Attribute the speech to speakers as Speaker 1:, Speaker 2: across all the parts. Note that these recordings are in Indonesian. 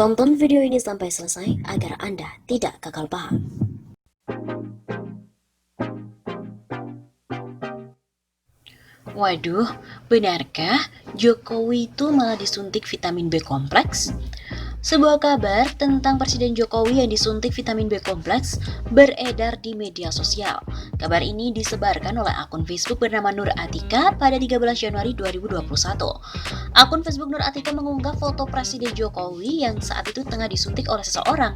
Speaker 1: Tonton video ini sampai selesai agar Anda tidak gagal paham.
Speaker 2: Waduh, benarkah Jokowi itu malah disuntik vitamin B kompleks? Sebuah kabar tentang Presiden Jokowi yang disuntik vitamin B kompleks beredar di media sosial. Kabar ini disebarkan oleh akun Facebook bernama Nur Atika pada 13 Januari 2021. Akun Facebook Nur Atika mengunggah foto Presiden Jokowi yang saat itu tengah disuntik oleh seseorang.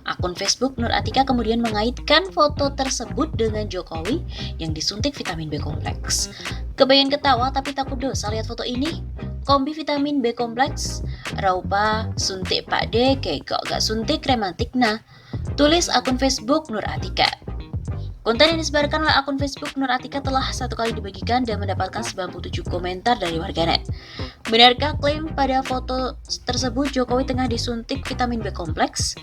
Speaker 2: Akun Facebook Nur Atika kemudian mengaitkan foto tersebut dengan Jokowi yang disuntik vitamin B kompleks. Kepengen ketawa tapi takut dosa lihat foto ini. Kombi vitamin B kompleks, raupa suntik Pak D, kayak kok gak suntik rematik nah. Tulis akun Facebook Nur Atika. Konten yang disebarkan oleh akun Facebook Nur Atika telah satu kali dibagikan dan mendapatkan 97 komentar dari warganet. Benarkah klaim pada foto tersebut Jokowi tengah disuntik vitamin B kompleks?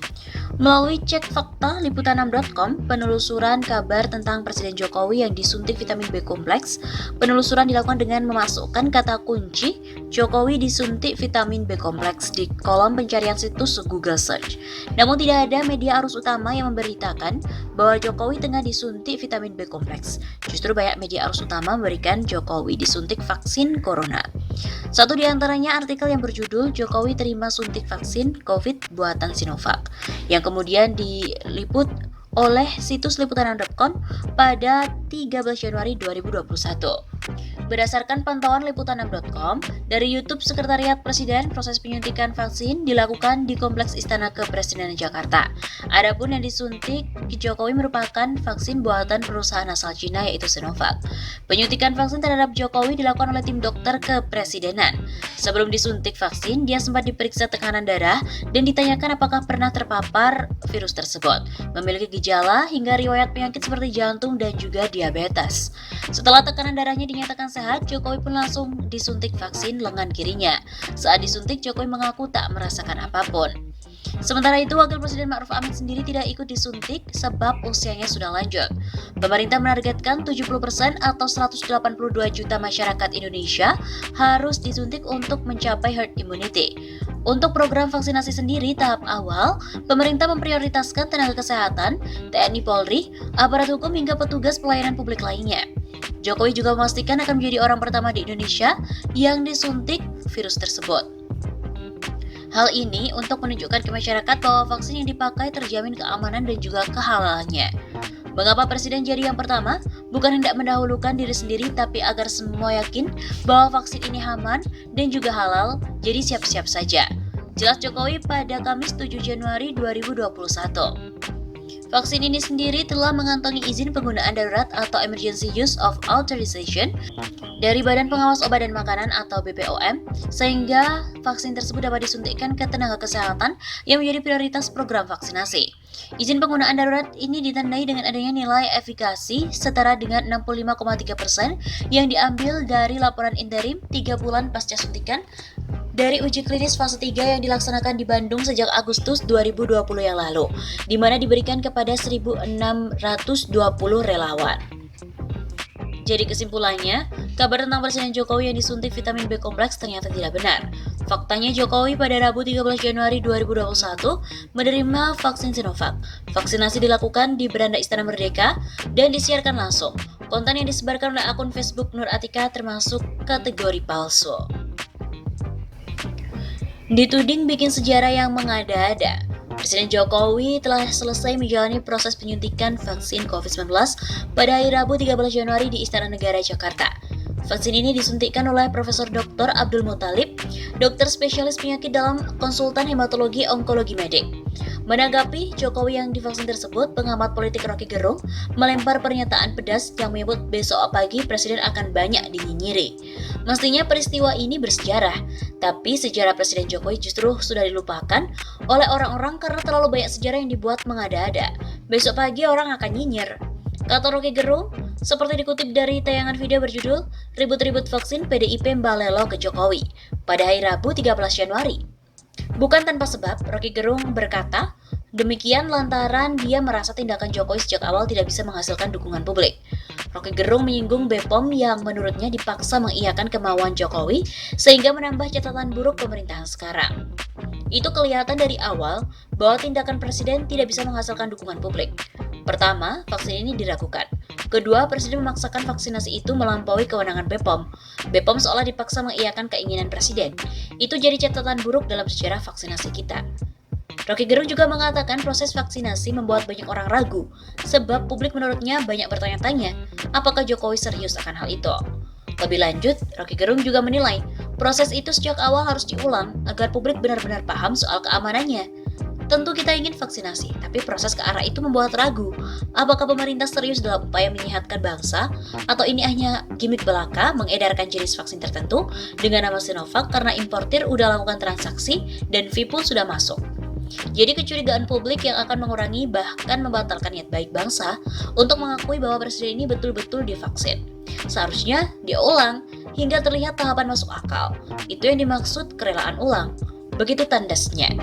Speaker 2: Melalui cek fakta liputan6.com, penelusuran kabar tentang Presiden Jokowi yang disuntik vitamin B kompleks, penelusuran dilakukan dengan memasukkan kata kunci Jokowi disuntik vitamin B kompleks di kolom pencarian situs Google Search. Namun tidak ada media arus utama yang memberitakan bahwa Jokowi tengah disuntik vitamin B kompleks. Justru banyak media arus utama memberikan Jokowi disuntik vaksin corona. Satu di antaranya artikel yang berjudul Jokowi terima suntik vaksin COVID buatan Sinovac, yang kemudian diliput oleh situs liputan6.com pada 13 Januari 2021. Berdasarkan pantauan liputan6.com, dari YouTube Sekretariat Presiden, proses penyuntikan vaksin dilakukan di Kompleks Istana Kepresidenan Jakarta. Adapun yang disuntik Jokowi merupakan vaksin buatan perusahaan asal Cina yaitu Sinovac. Penyuntikan vaksin terhadap Jokowi dilakukan oleh tim dokter kepresidenan. Sebelum disuntik vaksin, dia sempat diperiksa tekanan darah dan ditanyakan apakah pernah terpapar virus tersebut, memiliki gejala hingga riwayat penyakit seperti jantung dan juga diabetes. Setelah tekanan darahnya dinyatakan sehat, Jokowi pun langsung disuntik vaksin lengan kirinya. Saat disuntik, Jokowi mengaku tak merasakan apapun. Sementara itu, Wakil Presiden Ma'ruf Amin sendiri tidak ikut disuntik sebab usianya sudah lanjut. Pemerintah menargetkan 70% atau 182 juta masyarakat Indonesia harus disuntik untuk mencapai herd immunity. Untuk program vaksinasi sendiri tahap awal, pemerintah memprioritaskan tenaga kesehatan, TNI Polri, aparat hukum hingga petugas pelayanan publik lainnya. Jokowi juga memastikan akan menjadi orang pertama di Indonesia yang disuntik virus tersebut. Hal ini untuk menunjukkan ke masyarakat bahwa vaksin yang dipakai terjamin keamanan dan juga kehalalannya. Mengapa Presiden jadi yang pertama? Bukan hendak mendahulukan diri sendiri, tapi agar semua yakin bahwa vaksin ini aman dan juga halal, jadi siap-siap saja. Jelas Jokowi pada Kamis 7 Januari 2021. Vaksin ini sendiri telah mengantongi izin penggunaan darurat atau Emergency Use of Authorization dari Badan Pengawas Obat dan Makanan atau BPOM, sehingga vaksin tersebut dapat disuntikkan ke tenaga kesehatan yang menjadi prioritas program vaksinasi. Izin penggunaan darurat ini ditandai dengan adanya nilai efikasi setara dengan 65,3% yang diambil dari laporan interim 3 bulan pasca suntikan dari uji klinis fase 3 yang dilaksanakan di Bandung sejak Agustus 2020 yang lalu, di mana diberikan kepada 1.620 relawan. Jadi kesimpulannya, kabar tentang Presiden Jokowi yang disuntik vitamin B kompleks ternyata tidak benar. Faktanya Jokowi pada Rabu 13 Januari 2021 menerima vaksin Sinovac. Vaksinasi dilakukan di beranda Istana Merdeka dan disiarkan langsung. Konten yang disebarkan oleh akun Facebook Nur Atika termasuk kategori palsu. Dituding bikin sejarah yang mengada-ada. Presiden Jokowi telah selesai menjalani proses penyuntikan vaksin COVID-19 pada hari Rabu 13 Januari di Istana Negara, Jakarta. Vaksin ini disuntikkan oleh Profesor Dr. Abdul Muthalib, dokter spesialis penyakit dalam konsultan hematologi onkologi medik. Menanggapi Jokowi yang divaksin tersebut, pengamat politik Rocky Gerung melempar pernyataan pedas yang menyebut besok pagi Presiden akan banyak dinyinyiri. Mestinya peristiwa ini bersejarah, tapi sejarah Presiden Jokowi justru sudah dilupakan oleh orang-orang karena terlalu banyak sejarah yang dibuat mengada-ada. Besok pagi orang akan nyinyir. Kata Rocky Gerung, seperti dikutip dari tayangan video berjudul Ribut-ribut vaksin PDIP Mbalelo ke Jokowi pada hari Rabu 13 Januari. Bukan tanpa sebab, Rocky Gerung berkata, demikian lantaran dia merasa tindakan Jokowi sejak awal tidak bisa menghasilkan dukungan publik. Rocky Gerung menyinggung BPOM yang menurutnya dipaksa mengiyakan kemauan Jokowi sehingga menambah catatan buruk pemerintahan sekarang. Itu kelihatan dari awal bahwa tindakan presiden tidak bisa menghasilkan dukungan publik. Pertama, vaksin ini diragukan. Kedua, presiden memaksakan vaksinasi itu melampaui kewenangan BPOM. BPOM seolah dipaksa mengiyakan keinginan presiden. Itu jadi catatan buruk dalam sejarah vaksinasi kita. Rocky Gerung juga mengatakan proses vaksinasi membuat banyak orang ragu, sebab publik menurutnya banyak bertanya-tanya, apakah Jokowi serius akan hal itu. Lebih lanjut, Rocky Gerung juga menilai, proses itu sejak awal harus diulang agar publik benar-benar paham soal keamanannya. Tentu kita ingin vaksinasi, tapi proses ke arah itu membuat ragu, apakah pemerintah serius dalam upaya menyehatkan bangsa, atau ini hanya gimmick belaka mengedarkan jenis vaksin tertentu dengan nama Sinovac karena importir udah lakukan transaksi dan fee pun sudah masuk. Jadi kecurigaan publik yang akan mengurangi bahkan membatalkan niat baik bangsa untuk mengakui bahwa presiden ini betul-betul divaksin. Seharusnya diulang hingga terlihat tahapan masuk akal. Itu yang dimaksud kerelaan ulang. Begitu tandasnya.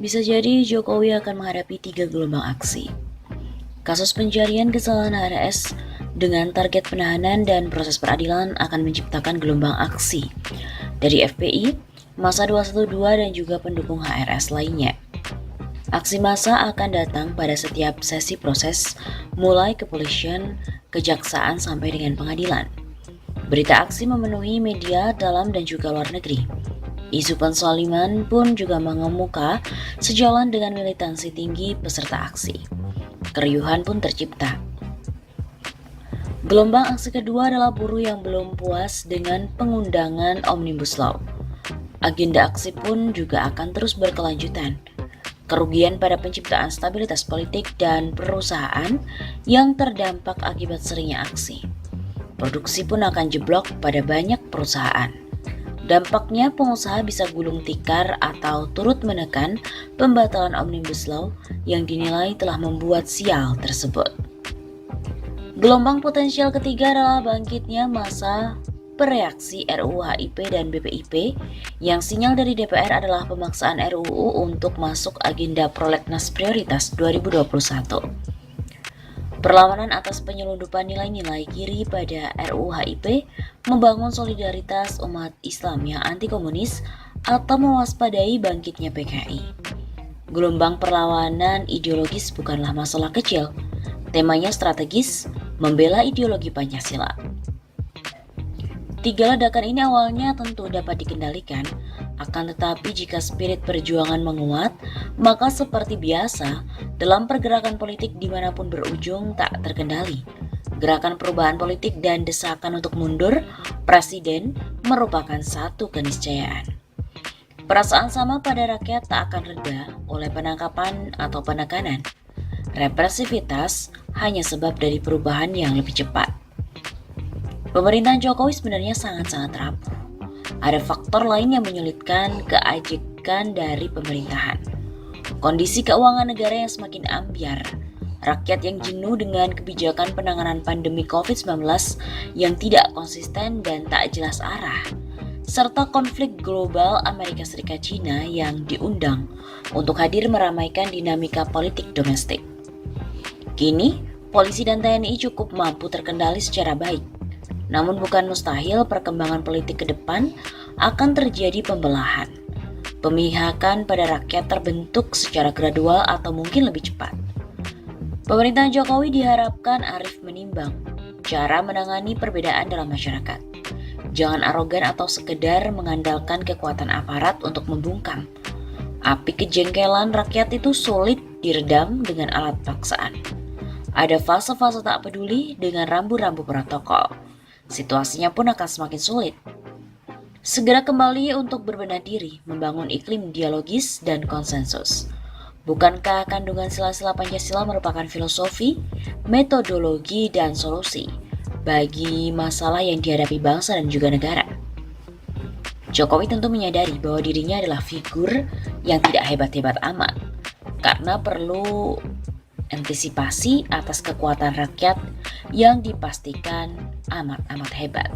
Speaker 2: Bisa jadi Jokowi akan menghadapi 3 gelombang aksi. Kasus pencarian kesalahan HRS dengan target penahanan dan proses peradilan akan menciptakan gelombang aksi dari FPI, Massa 212 dan juga pendukung HRS lainnya. Aksi massa akan datang pada setiap sesi proses, mulai kepolisian, kejaksaan sampai dengan pengadilan. Berita aksi memenuhi media dalam dan juga luar negeri. Isu pensoliman pun juga mengemuka sejalan dengan militansi tinggi peserta aksi. Keriuhan pun tercipta. Gelombang aksi kedua adalah buruh yang belum puas dengan pengundangan Omnibus Law. Agenda aksi pun juga akan terus berkelanjutan. Kerugian pada penciptaan stabilitas politik dan perusahaan yang terdampak akibat seringnya aksi. Produksi pun akan jeblok pada banyak perusahaan. Dampaknya pengusaha bisa gulung tikar atau turut menekan pembatalan Omnibus Law yang dinilai telah membuat sial tersebut. Gelombang potensial ketiga adalah bangkitnya massa pereaksi RUU HIP dan BPIP yang sinyal dari DPR adalah pemaksaan RUU untuk masuk agenda prolegnas prioritas 2021. Perlawanan atas penyelundupan nilai-nilai kiri pada RUU HIP membangun solidaritas umat Islam yang anti komunis atau mewaspadai bangkitnya PKI. Gelombang perlawanan ideologis bukanlah masalah kecil. Temanya strategis, membela ideologi Pancasila. 3 ledakan ini awalnya tentu dapat dikendalikan, akan tetapi jika spirit perjuangan menguat, maka seperti biasa, dalam pergerakan politik dimanapun berujung tak terkendali. Gerakan perubahan politik dan desakan untuk mundur presiden merupakan satu keniscayaan. Perasaan sama pada rakyat tak akan reda oleh penangkapan atau penekanan. Represivitas hanya sebab dari perubahan yang lebih cepat. Pemerintahan Jokowi sebenarnya sangat-sangat rapuh. Ada faktor lain yang menyulitkan keajekan dari pemerintahan. Kondisi keuangan negara yang semakin ambyar, rakyat yang jenuh dengan kebijakan penanganan pandemi COVID-19 yang tidak konsisten dan tak jelas arah, serta konflik global Amerika Serikat-China yang diundang untuk hadir meramaikan dinamika politik domestik. Kini, polisi dan TNI cukup mampu terkendali secara baik. Namun bukan mustahil perkembangan politik ke depan akan terjadi pembelahan. Pemihakan pada rakyat terbentuk secara gradual atau mungkin lebih cepat. Pemerintahan Jokowi diharapkan arif menimbang cara menangani perbedaan dalam masyarakat. Jangan arogan atau sekedar mengandalkan kekuatan aparat untuk membungkam. Api kejengkelan rakyat itu sulit diredam dengan alat paksaan. Ada fase-fase tak peduli dengan rambu-rambu protokol. Situasinya pun akan semakin sulit. Segera kembali untuk berbenah diri, membangun iklim dialogis dan konsensus. Bukankah kandungan sila-sila Pancasila merupakan filosofi, metodologi, dan solusi bagi masalah yang dihadapi bangsa dan juga negara? Jokowi tentu menyadari bahwa dirinya adalah figur yang tidak hebat-hebat amat, karena perlu antisipasi atas kekuatan rakyat yang dipastikan amat-amat hebat.